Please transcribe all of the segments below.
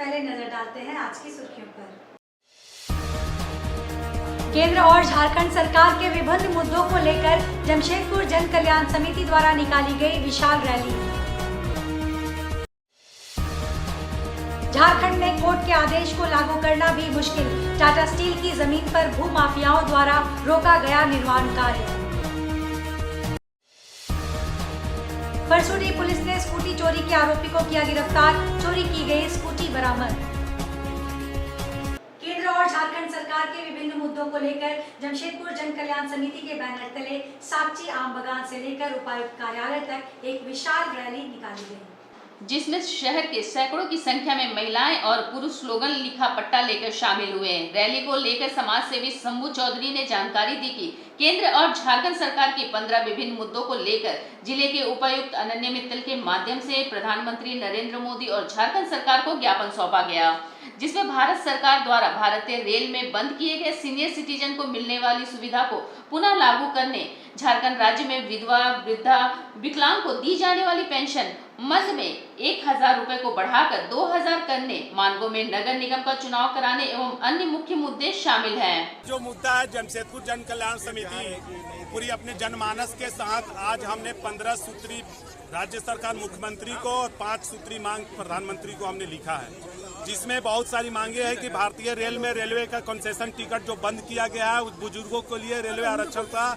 पहले नजर डालते हैं आज की सुर्खियों पर। केंद्र और झारखंड सरकार के विभिन्न मुद्दों को लेकर जमशेदपुर जन कल्याण समिति द्वारा निकाली गई विशाल रैली। झारखंड में कोर्ट के आदेश को लागू करना भी मुश्किल, टाटा स्टील की जमीन पर भू माफियाओं द्वारा रोका गया निर्माण कार्य। परसोडी पुलिस ने स्कूटी चोरी के आरोपी को किया गिरफ्तार, चोरी की गई स्कूटी बरामद। केंद्र और झारखंड सरकार के विभिन्न मुद्दों को लेकर जमशेदपुर जन कल्याण समिति के बैनर तले सागची आम बगान से लेकर उपायुक्त कार्यालय तक एक विशाल रैली निकाली गई, जिसमें शहर के सैकड़ों की संख्या में महिलाएं और पुरुष स्लोगन लिखा पट्टा लेकर शामिल हुए। रैली को लेकर समाज सेवी शंभू चौधरी ने जानकारी दी कि केंद्र और झारखंड सरकार के 15 विभिन्न मुद्दों को लेकर जिले के उपायुक्त अनन्य मित्तल के माध्यम से प्रधानमंत्री नरेंद्र मोदी और झारखंड सरकार को ज्ञापन सौंपा गया, जिसमें भारत सरकार द्वारा भारतीय रेल में बंद किए गए सीनियर सिटीजन को मिलने वाली सुविधा को पुनः लागू करने, झारखंड राज्य में विधवा, वृद्धा, विकलांग को दी जाने वाली पेंशन मध्य में 1000 रुपए को बढ़ाकर 2000 करने, मानगो में नगर निगम का चुनाव कराने एवं अन्य मुख्य मुद्दे शामिल हैं। जो मुद्दा है, जमशेदपुर जन कल्याण समिति पूरी अपने जनमानस के साथ आज हमने 15 सूत्री राज्य सरकार मुख्यमंत्री को और 5 सूत्री मांग प्रधानमंत्री को हमने लिखा है, जिसमें बहुत सारी मांगे हैं कि भारतीय रेल में रेलवे का कंसेशन टिकट जो बंद किया गया है, उस बुजुर्गों के लिए रेलवे आरक्षण का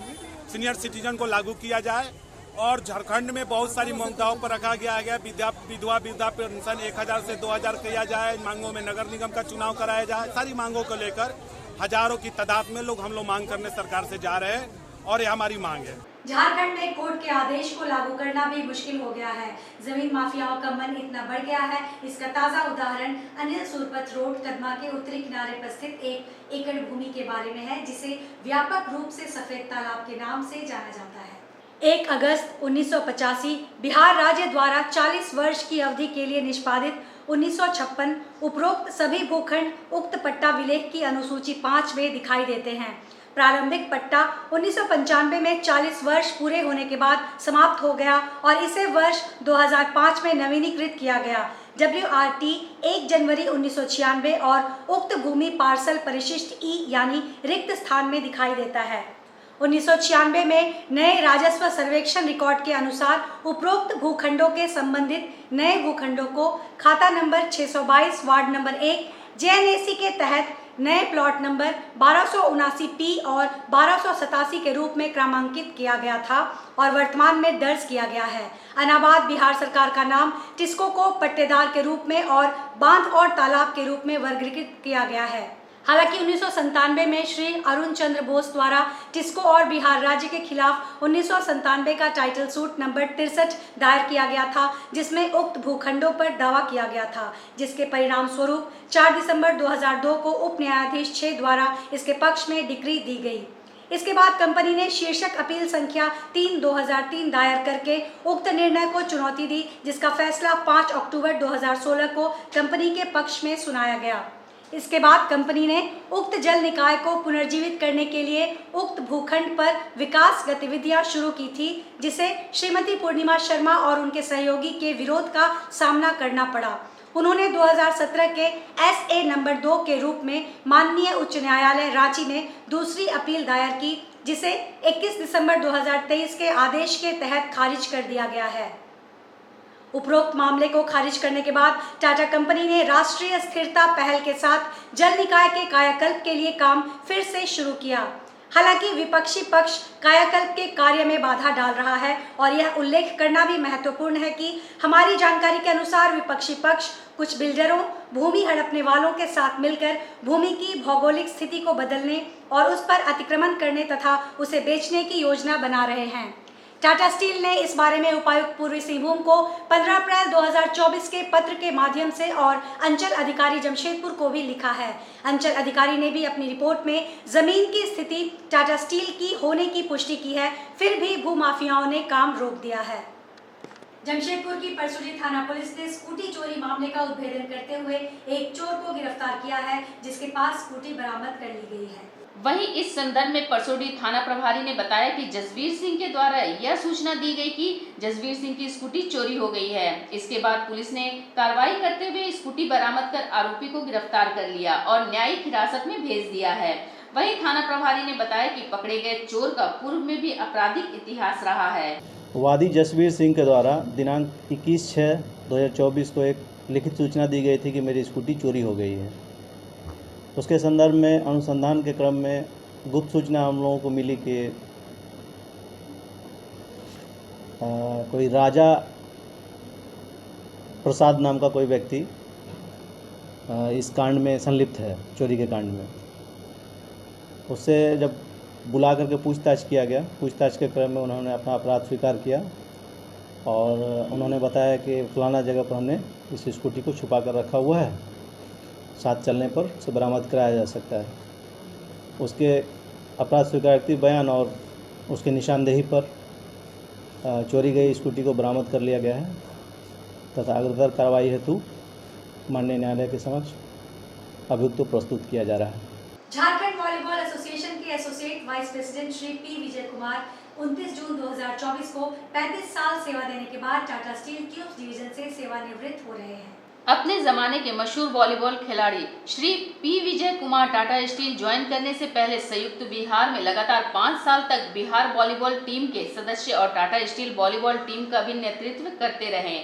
सीनियर सिटीजन को लागू किया जाए और झारखंड में बहुत सारी मुद्दाओं पर रखा गया है। विधवा वृद्धा पेंशन 1000 से 2000 किया जाए, मांगों में नगर निगम का चुनाव कराया जाए। सारी मांगों को लेकर हजारों की तादाद में हम लोग मांग करने सरकार से जा रहे हैं और ये हमारी मांग है। झारखंड में कोर्ट के आदेश को लागू करना भी मुश्किल हो गया है। जमीन माफियाओं का मन इतना बढ़ गया है, इसका ताजा उदाहरण अनिल सुरपत रोड कदमा के उत्तरी किनारे पर स्थित 1 एकड़ भूमि के बारे में है, जिसे व्यापक रूप से सफेद तालाब के नाम से जाना जाता है। 1 अगस्त 1985 बिहार राज्य द्वारा 40 वर्ष की अवधि के लिए निष्पादित 1956 उपरोक्त सभी भूखंड उक्त पट्टा विलेख की अनुसूची 5 में दिखाई देते हैं। प्रारंभिक पट्टा 1995 में 40 वर्ष पूरे होने के बाद समाप्त हो गया और इसे वर्ष 2005 में नवीनीकृत किया गया। WRT 1 जनवरी 1996 और उक्त भूमि पार्सल परिशिष्ट E यानी रिक्त स्थान में दिखाई देता है। 1996 में नए राजस्व सर्वेक्षण रिकॉर्ड के अनुसार उपरोक्त भूखंडों के संबंधित नए भूखंडों को खाता नंबर 622 वार्ड नंबर 1 JNAC के तहत नए प्लॉट नंबर 1279P और 1287 के रूप में क्रमांकित किया गया था और वर्तमान में दर्ज किया गया है। अनाबाद बिहार सरकार का नाम टिस्को को पट्टेदार के रूप में और बांध और तालाब के रूप में वर्गीकृत किया गया है। हालांकि 1997 में श्री अरुण चंद्र बोस द्वारा टिस्को और बिहार राज्य के खिलाफ 1997 का टाइटल सूट नंबर 63 दायर किया गया था, जिसमें उक्त भूखंडों पर दावा किया गया था, जिसके परिणाम स्वरूप 4 दिसंबर 2002 को उप न्यायाधीश 6 द्वारा इसके पक्ष में डिक्री दी गई। इसके बाद कंपनी ने शीर्षक अपील संख्या 3/2003 दायर करके उक्त निर्णय को चुनौती दी, जिसका फैसला 5 अक्टूबर 2016 को कंपनी के पक्ष में सुनाया गया। इसके बाद कंपनी ने उक्त जल निकाय को पुनर्जीवित करने के लिए उक्त भूखंड पर विकास गतिविधियां शुरू की थी, जिसे श्रीमती पूर्णिमा शर्मा और उनके सहयोगी के विरोध का सामना करना पड़ा। उन्होंने 2017 के SA नंबर 2 के रूप में माननीय उच्च न्यायालय रांची में दूसरी अपील दायर की, जिसे 21 दिसंबर 2023 के आदेश के तहत खारिज कर दिया गया है। उपरोक्त मामले को खारिज करने के बाद टाटा कंपनी ने राष्ट्रीय स्थिरता पहल के साथ जल निकाय के कायाकल्प के लिए काम फिर से शुरू किया। हालांकि विपक्षी पक्ष कायाकल्प के कार्य में बाधा डाल रहा है और यह उल्लेख करना भी महत्वपूर्ण है कि हमारी जानकारी के अनुसार विपक्षी पक्ष कुछ बिल्डरों, भूमि हड़पने वालों के साथ मिलकर भूमि की भौगोलिक स्थिति को बदलने और उस पर अतिक्रमण करने तथा उसे बेचने की योजना बना रहे हैं। टाटा स्टील ने इस बारे में उपायुक्त पूर्वी सिंहभूम को 15 अप्रैल 2024 के पत्र के माध्यम से और अंचल अधिकारी जमशेदपुर को भी लिखा है। अंचल अधिकारी ने भी अपनी रिपोर्ट में जमीन की स्थिति टाटा स्टील की होने की पुष्टि की है, फिर भी भूमाफियाओं ने काम रोक दिया है। जमशेदपुर की परसुडी थाना पुलिस ने स्कूटी चोरी मामले का उद्भेदन करते हुए एक चोर को गिरफ्तार किया है, जिसके पास स्कूटी बरामद कर ली गई है। वहीं इस संदर्भ में परसोडी थाना प्रभारी ने बताया कि जसवीर सिंह के द्वारा यह सूचना दी गई कि जसवीर सिंह की स्कूटी चोरी हो गई है। इसके बाद पुलिस ने कार्रवाई करते हुए स्कूटी बरामद कर आरोपी को गिरफ्तार कर लिया और न्यायिक हिरासत में भेज दिया है। वहीं थाना प्रभारी ने बताया कि पकड़े गए चोर का पूर्व में भी आपराधिक इतिहास रहा है। वादी जसवीर सिंह के द्वारा दिनांक 21/6/2024 को एक लिखित सूचना दी गई थी कि मेरी स्कूटी चोरी हो गई है। उसके संदर्भ में अनुसंधान के क्रम में गुप्त सूचना हम लोगों को मिली कि कोई राजा प्रसाद नाम का कोई व्यक्ति इस कांड में संलिप्त है, चोरी के कांड में। उससे जब बुला करके पूछताछ किया गया, पूछताछ के क्रम में उन्होंने अपना अपराध स्वीकार किया और उन्होंने बताया कि फलाना जगह पर हमने इस स्कूटी को छुपा कर रखा हुआ है, साथ चलने पर उसे बरामद कराया जा सकता है। उसके अपराध स्वीकारोक्ति बयान और उसके निशानदेही पर चोरी गई स्कूटी को बरामद कर लिया गया है तथा अग्रतर कार्रवाई हेतु माननीय न्यायालय के समक्ष अभियुक्त को प्रस्तुत किया जा रहा है। झारखंड वॉलीबॉल एसोसिएशन के associate vice president Shri P Vijay Kumar 29 जून 2024 को 35 साल सेवा देने के बाद टाटा स्टील ट्यूब्स डिवीजन से सेवानिवृत्त हो रहे हैं। अपने जमाने के मशहूर वॉलीबॉल खिलाड़ी Shri P Vijay Kumar Tata steel join करने से पहले संयुक्त बिहार में लगातार 5 साल तक बिहार वॉलीबॉल टीम के सदस्य और टाटा स्टील वॉलीबॉल टीम का भी नेतृत्व करते रहे।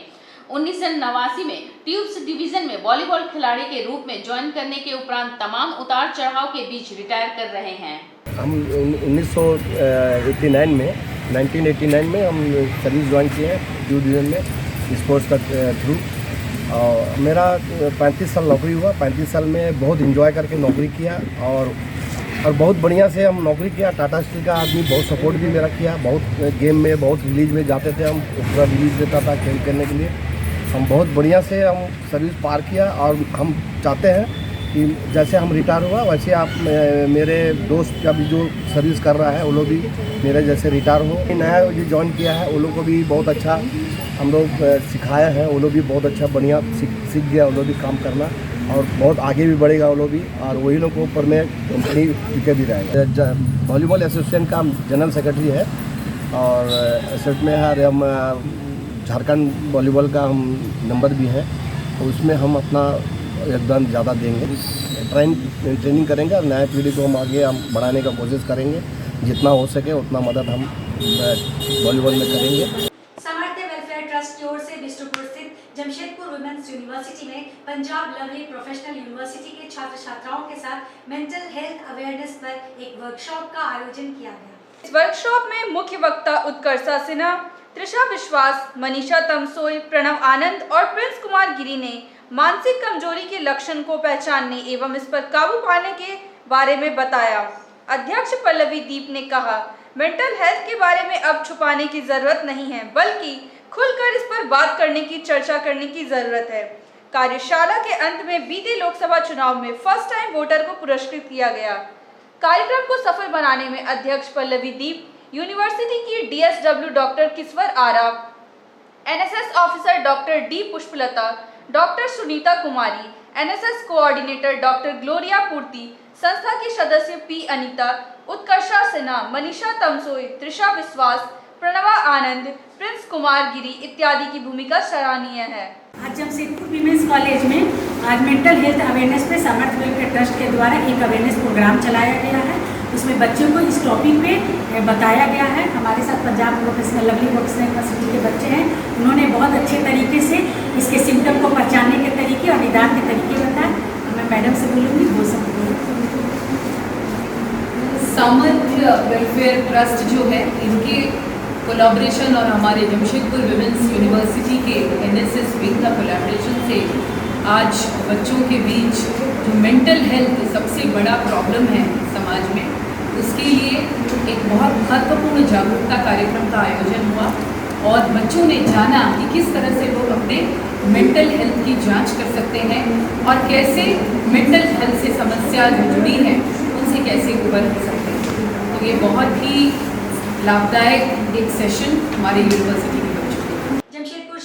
1989 में ट्यूब्स डिवीजन में वॉलीबॉल खिलाड़ी के रूप में ज्वाइन करने के उपरांत तमाम उतार चढ़ाव के बीच रिटायर कर रहे हैं। हम 1989 में हम सर्विस ज्वाइन किए हैं ट्यूब डिवीजन में स्पोर्ट्स का थ्रू। और मेरा 35 साल नौकरी हुआ। 35 साल में बहुत एंजॉय करके नौकरी किया और बहुत बढ़िया से हम नौकरी किया। टाटा स्टील का आदमी बहुत सपोर्ट भी मेरा किया। बहुत गेम में, बहुत रिलीज में जाते थे हम, पूरा रिलीज देता था खेल करने के लिए। हम बहुत बढ़िया से हम सर्विस पार किया और हम चाहते हैं कि जैसे हम रिटायर हुआ वैसे आप मेरे दोस्त का भी जो सर्विस कर रहा है वो लोग भी मेरे जैसे रिटायर हो। नया जो ज्वाइन किया है वो लोग को भी बहुत अच्छा हम लोग सिखाया है। वो लोग भी बहुत अच्छा बढ़िया सीख गया वो लोग भी काम करना और बहुत आगे भी बढ़ेगा वो लोग भी। और वही लोग को ऊपर में कंपनी टिके भी रहेगा। वॉलीबॉल एसोसिएशन का जनरल सेक्रेटरी है और एसोसिएट में है हम झारखंड वॉलीबॉल का हम नंबर भी है। तो उसमें हम अपना योगदान ज़्यादा देंगे। ट्रेनिंग करेंगे और नए पीढ़ी को हम आगे बढ़ाने का कोशिश करेंगे। जितना हो सके उतना मदद हम वॉलीबॉल में करेंगे। सामर्थ्य वेलफेयर ट्रस्ट की ओर से बिष्टुपुर स्थित जमशेदपुर वुमेन्स यूनिवर्सिटी में पंजाब लवली प्रोफेशनल यूनिवर्सिटी के छात्र छात्राओं के साथ मेंटल हेल्थ अवेयरनेस पर एक वर्कशॉप का आयोजन किया गया। इस वर्कशॉप में मुख्य वक्ता उत्कर्षा सिन्हा, त्रिशा विश्वास, मनीषा तमसोई, प्रणव आनंद और प्रिंस कुमार गिरी ने मानसिक कमजोरी के लक्षण को पहचानने एवं इस पर काबू पाने के बारे में बताया। अध्यक्ष पल्लवी दीप ने कहा, मेंटल हेल्थ के बारे में अब छुपाने की जरूरत नहीं है, बल्कि खुलकर इस पर बात करने की, चर्चा करने की जरूरत है। कार्यशाला के अंत में बीते लोकसभा चुनाव में फर्स्ट टाइम वोटर को पुरस्कृत किया गया। कार्यक्रम को सफल बनाने में अध्यक्ष पल्लवी दीप, यूनिवर्सिटी की DSW doctor Kiswar Ara, NSS officer doctor D Pushpalata, doctor Sunita Kumari, NSS coordinator doctor Gloria Purti, संस्था के सदस्य P अनीता, उत्कर्षा सिन्हा, मनीषा तमसोई, त्रिशा विश्वास, प्रणवा आनंद, प्रिंस कुमार गिरी इत्यादि की भूमिका सराहनीय है। आज जमशेदपुर विमेंस कॉलेज में आज मेंटल हेल्थ अवेयरनेस पे सामर्थ्य वेलफेयर ट्रस्ट के द्वारा एक अवेयरनेस प्रोग्राम चलाया गया है। उसमें बच्चों को इस टॉपिक पे बताया गया है। हमारे साथ Punjab professional lovely professional university के बच्चे हैं। उन्होंने बहुत अच्छे तरीके से इसके सिम्टम को पहचानने के तरीके और निदान के तरीके बताए। मैं मैडम से बोलूँगी, बोल सकती हूँ। सामर्थ्य वेलफेयर ट्रस्ट जो है, इनके कोलैबोरेशन और हमारे जमशेदपुर विमेंस यूनिवर्सिटी के NSS विंग का कोलैबोरेशन से आज बच्चों के बीच जो मेंटल हेल्थ सबसे बड़ा प्रॉब्लम है समाज में, उसके लिए एक बहुत महत्वपूर्ण जागरूकता कार्यक्रम का आयोजन हुआ और बच्चों ने जाना कि किस तरह से लोग अपने मेंटल हेल्थ की जांच कर सकते हैं और कैसे मेंटल हेल्थ से समस्या जो जुड़ी है उनसे कैसे उबर सकते हैं। तो ये बहुत ही लाभदायक एक सेशन हमारे यूनिवर्सिटी के बच्चों के। जमशेदपुर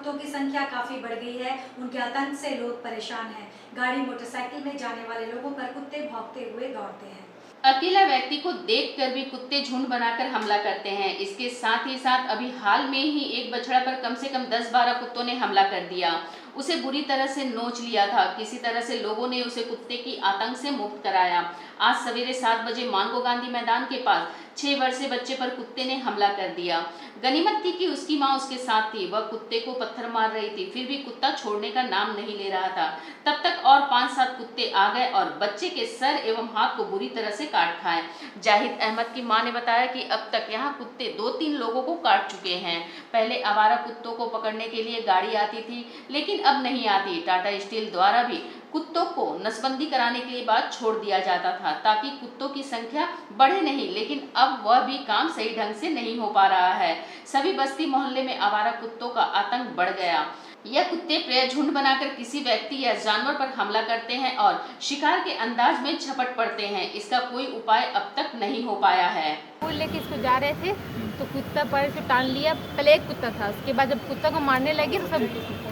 कुत्तों की संख्या काफी बढ़ गई है। उनके आतंक से लोग परेशान हैं। गाड़ी मोटरसाइकिल में जाने वाले लोगों पर कुत्ते भौंकते हुए दौड़ते हैं। अकेला व्यक्ति को देखकर भी कुत्ते झुंड बनाकर हमला करते हैं। इसके साथ ही साथ अभी हाल में ही एक बछड़ा पर कम से कम 10-12 कुत्तों ने हमला कर दिया। उसे बुरी तरह से नोच लिया था। किसी तरह से लोगों ने उसे कुत्ते की आतंक से मुक्त कराया। आज सवेरे 7 बजे मानगो गांधी मैदान के पास 6 वर्षीय बच्चे पर कुत्ते ने हमला कर दिया। गनीमत थी कि उसकी मां उसके साथ थी। वह कुत्ते को पत्थर मार रही थी, फिर भी कुत्ता छोड़ने का नाम नहीं ले रहा था। तब तक और 5-7 कुत्ते आ गए और बच्चे के सर एवं हाथ को बुरी तरह से काट खाए। जाहिद अहमद की मां ने बताया कि अब तक यहाँ कुत्ते 2-3 लोगों को काट चुके हैं। पहले आवारा कुत्तों को पकड़ने के लिए गाड़ी आती थी, लेकिन अब नहीं आती। टाटा स्टील द्वारा भी कुत्तों को नसबंदी कराने के बाद छोड़ दिया जाता था ताकि कुत्तों की संख्या बढ़े नहीं, लेकिन अब वह भी काम सही ढंग से नहीं हो पा रहा है। सभी बस्ती मोहल्ले में आवारा कुत्तों का आतंक बढ़ गया। यह कुत्ते प्राय झुंड बनाकर किसी व्यक्ति या जानवर पर हमला करते हैं और शिकार के अंदाज में झपट पड़ते हैं। इसका कोई उपाय अब तक नहीं हो पाया है। फूल लेके इसको जा रहे थे तो कुत्ता पर से टान लिया। पहले एक कुत्ता था, उसके बाद जब कुत्ता को मारने लगे तो सब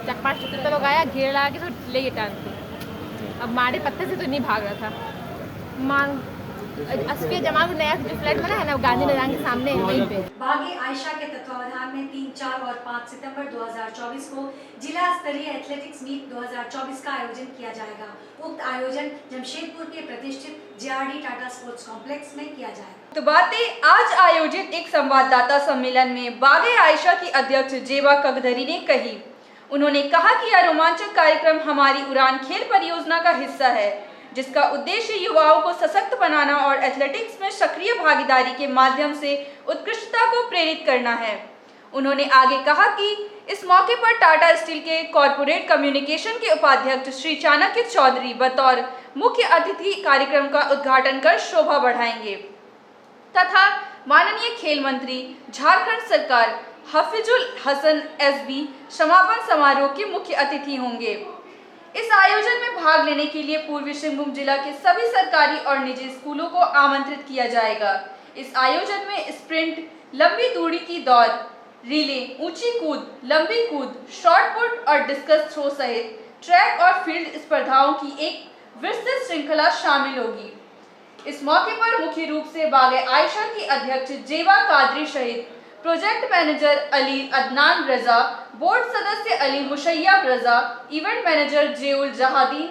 4-5 कुत्ता लोग आया, घेर लगा के तो ले गए टान के। अब मारे पत्ते से तो नहीं भाग रहा था। असफिया जमाल नया जो फ्लैट बना है ना, गांधी मैदान के सामने है, वहीं पे। बागे आयशा के तत्वावधान में 3, 4 और 5 सितंबर 2024 को जिला स्तरीय एथलेटिक्स मीट 2024 का आयोजन किया जाएगा। उक्त आयोजन जमशेदपुर के प्रतिष्ठित JRD टाटा स्पोर्ट्स कॉम्प्लेक्स में किया जाएगा। तो बातें आज आयोजित एक संवाददाता सम्मेलन में बागे आयशा की अध्यक्ष जेबा कगधरी ने कही। उन्होंने कहा कि यह रोमांचक कार्यक्रम हमारी उड़ान खेल परियोजना का हिस्सा है, जिसका उद्देश्य युवाओं को सशक्त बनाना और एथलेटिक्स में सक्रिय भागीदारी के माध्यम से उत्कृष्टता को प्रेरित करना है। उन्होंने आगे कहा कि इस मौके पर टाटा स्टील के कॉरपोरेट कम्युनिकेशन के उपाध्यक्ष श्री चाणक्य चौधरी बतौर मुख्य अतिथि कार्यक्रम का उद्घाटन कर शोभा बढ़ाएंगे तथा माननीय खेल मंत्री झारखंड सरकार हफीजुल हसन SB समापन समारोह के मुख्य अतिथि होंगे। इस आयोजन में भाग लेने के लिए पूर्वी सिंहभूम जिला के सभी सरकारी और निजी स्कूलों को आमंत्रित किया जाएगा। इस आयोजन में स्प्रिंट, लंबी दूरी की दौड़, रिले, ऊंची कूद, लंबी कूद, शॉट पुट और डिस्कस थ्रो सहित ट्रैक और फील्ड स्पर्धाओं की एक विस्तृत श्रृंखला शामिल होगी। इस मौके पर मुख्य रूप से बागे आयशा की अध्यक्ष जेबा कादरी सहित प्रोजेक्ट मैनेजर अली अदनान रजा, बोर्ड सदस्य अली मुशैयब रजा, इवेंट मैनेजर जेउल जहादीन,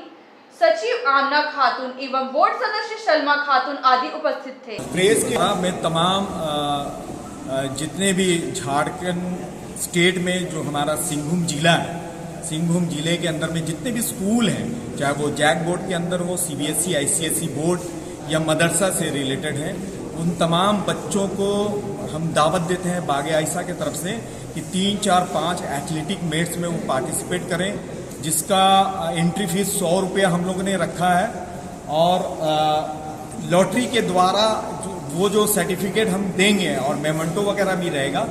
सचिव आमना खातून एवं बोर्ड सदस्य शर्मा खातून आदि उपस्थित थे। प्रेस के में तमाम जितने भी झारखंड स्टेट में जो हमारा सिंहभूम जिला है, सिंहभूम जिले के अंदर में जितने भी स्कूल हैं, चाहे वो जैक बोर्ड के अंदर हो, CBSE ICSE बोर्ड या मदरसा से रिलेटेड है, उन तमाम बच्चों को हम दावत देते हैं बागे आयशा के तरफ से कि 3, 4, 5 एथलेटिक मीट्स में वो पार्टिसिपेट करें, जिसका एंट्री फीस 100 रुपया हम लोगों ने रखा है। और लॉटरी के द्वारा वो जो सर्टिफिकेट हम देंगे और मेमेंटो वगैरह भी रहेगा,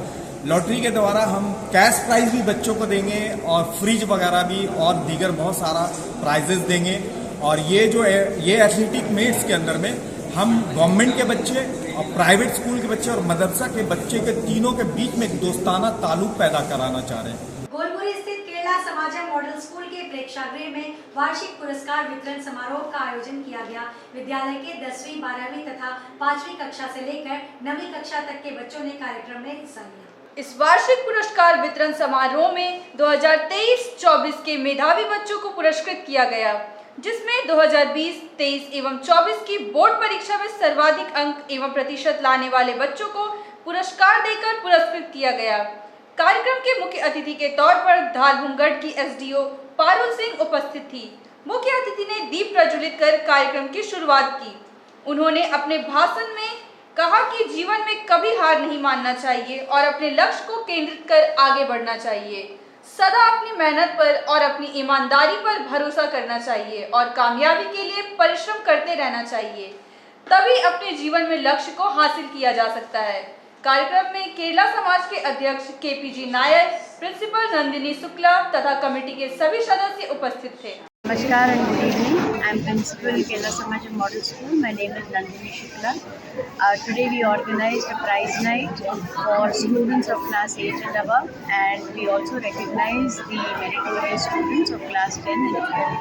लॉटरी के द्वारा हम कैश प्राइज भी बच्चों को देंगे और फ्रिज वगैरह भी और दीगर बहुत सारा प्राइजेस देंगे। और ये एथलेटिक मीट्स के अंदर में हम गवर्नमेंट के बच्चे और प्राइवेट स्कूल के बच्चे और मदरसा के बच्चे के तीनों के बीच में एक दोस्ताना ताल्लुक पैदा कराना चाह रहे हैं। गोलपुरी स्थित केरला समाजम मॉडल स्कूल के प्रेक्षागृह में वार्षिक पुरस्कार वितरण समारोह का आयोजन किया गया। विद्यालय के 10वीं, 12वीं तथा 5वीं कक्षा से लेकर 9वीं कक्षा तक के बच्चों ने कार्यक्रम में हिस्सा लिया। इस वार्षिक पुरस्कार वितरण समारोह में 2023-24 के मेधावी बच्चों को पुरस्कृत किया गया, जिसमें 2020, 23 एवं 24 की बोर्ड परीक्षा में सर्वाधिक अंक एवं प्रतिशत लाने वाले बच्चों को पुरस्कार देकर पुरस्कृत किया गया। कार्यक्रम के मुख्य अतिथि के तौर पर धालभूमगढ़ की SDO पारुल सिंह उपस्थित थी। मुख्य अतिथि ने दीप प्रज्वलित कर कार्यक्रम की शुरुआत की। उन्होंने अपने भाषण में कहा कि जीवन में कभी हार नहीं मानना चाहिए और अपने लक्ष्य को केंद्रित कर आगे बढ़ना चाहिए। सदा अपनी मेहनत पर और अपनी ईमानदारी पर भरोसा करना चाहिए और कामयाबी के लिए परिश्रम करते रहना चाहिए, तभी अपने जीवन में लक्ष्य को हासिल किया जा सकता है। कार्यक्रम में केरला समाज के अध्यक्ष KPG नायर, प्रिंसिपल नंदिनी शुक्ला तथा कमेटी के सभी सदस्य उपस्थित थे। नमस्कार and good evening. I'm Principal Kerala Samajam Model School. My name is Nandini Shukla. Today we organized a prize night for students of class 8 and above, and we also recognized the meritorious students of class 10 and above.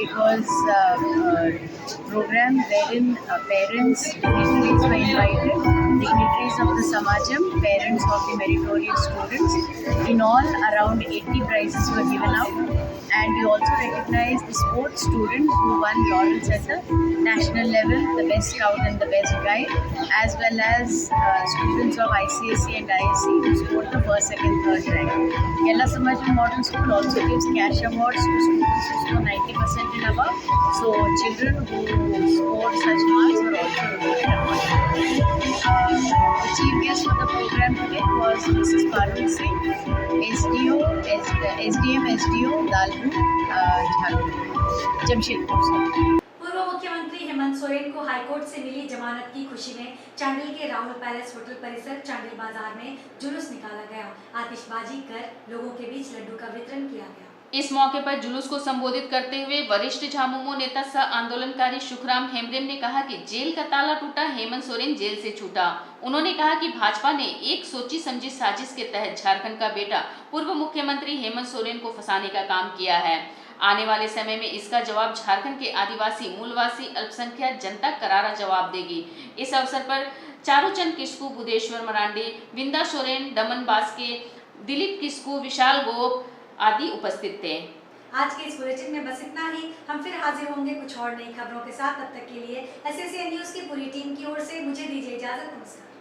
It was a program wherein parents, dignitaries were invited, dignitaries of the Samajam, parents of the meritorious students. In all, around 80 prizes were given out. And we also recognized the sports students who won laurels at the national level, the best scout and the best guide, as well as students of ICSE and ISC who scored the first, second, third rank. Kerala Samajam Model School also gives cash awards to students who score 90% and above. So children who scored such marks were also awarded awards. The chief guest for the program today was Mrs. Parul Singh, SDM SDO Dalpur, Jamshedpur से। पूर्व मुख्यमंत्री हेमंत सोरेन को high court से मिली जमानत की खुशी में चांडिल के राहुल पैलेस होटल परिसर चांडिल बाजार में जुलूस निकाला गया। आतिशबाजी कर लोगों के बीच लड्डू का वितरण किया गया। इस मौके पर जुलूस को संबोधित करते हुए वरिष्ठ झामुमो नेता सह आंदोलनकारी सुखराम हेम्ब्रेम ने कहा कि जेल का ताला टूटा, हेमंत सोरेन जेल से छूटा। उन्होंने कहा कि भाजपा ने एक सोची समझी साजिश के तहत झारखंड का बेटा पूर्व मुख्यमंत्री हेमंत सोरेन को फंसाने का काम किया है। आने वाले समय में इसका जवाब झारखंड के आदिवासी, मूलवासी, अल्पसंख्यक जनता करारा जवाब देगी। इस अवसर पर चारूचंद किस्कू, बुधेश्वर मरांडी, विंदा सोरेन, दमन बास्के, दिलीप किस्कू, विशाल गोप आदि उपस्थित थे। आज के इस बुलेटिन में बस इतना ही। हम फिर हाजिर होंगे कुछ और नई खबरों के साथ। तब तक के लिए SSA न्यूज की पूरी टीम की ओर से मुझे दीजिए इजाजत। नमस्कार।